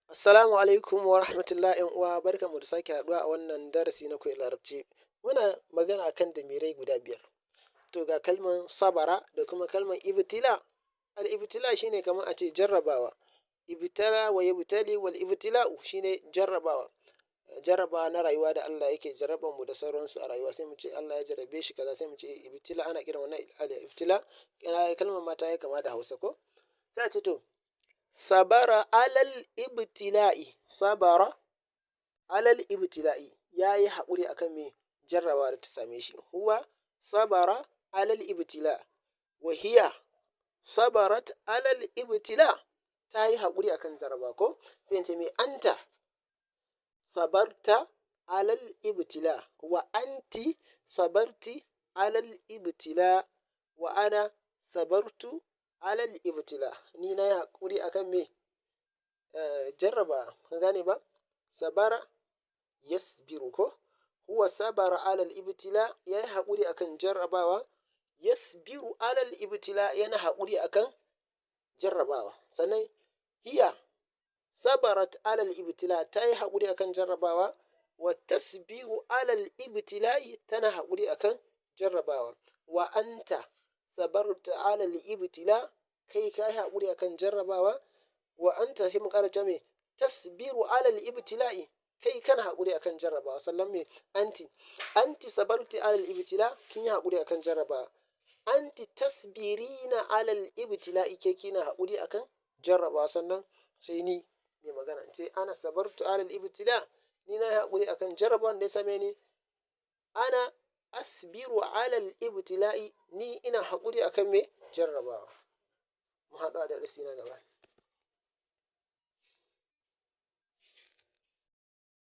Assalamu alaikum wa rahmatullah ‘yan uwa barkanmu da sake haɗuwa a wannan darasi na koyon larabci. Muna magana akan damirai guda biyar. To ga kalman sabara da kuma kalman ibtila. Al ibtila shine kamar a ce jarrabawa. Ibtala wa yubtali wal ibtila'u shine jarrabawa. Jarrabawa na rayuwa da Allah yake jarraban mu da sauransu a rayuwa sai mu ce Allah ya jarrabe shi kaza sai mu ce ibtila ana kiran wannan al ibtila. Kalmar ma ta yi kama da Hausa ko? Sai a ce to sabara alal ibtila'i, sabara alal ibtila'i ya yi haƙuri akan me jarrabawa da ta same shi. Huwa sabara alal ibtila wa hiya sabarat alal ibtila, ta yi haƙuri akan jarrabawa ko? Sai in ce me anta sabarta alal ibtila wa anti sabarti alal ibtila wa ana sabartu alal ibtila. Ni na yi haƙuri akan me jarrabawa, kun gane ba? Sabara yasbiru ko? Huwa sabara alal ibtila ya yi haƙuri akan jarrabawa. Yasbiru alal ibtila yana haƙuri akan jarrabawa. Sannan hiya sabarat alal ibtila ta yi haƙuri akan jarrabawa. Wa tasbiru alal ibtila'i tana haƙuri akan jarrabawa. Wa anta sabarta alal ibtila kai ka yi haƙuri akan jarrabawa. Wa anta sai mu ƙara ta me tasbiru alal ibtila'i kai kana haƙuri akan jarrabawa. Sannan me anti sabarti alal ibtila kin yi haƙuri akan jarrabawa. Anti tasbirina alal ibtila'i ke kina haƙuri akan jarrabawa. Sannan sai ni mai magana ce ana sabartu alal ibtila, ni na yi haƙuri akan jarrabawan da ya same ni. Ana asbiru alal ibtila'i ni ina haƙuri akan me jarrabawa. Mu haɗu a darasi na gaba.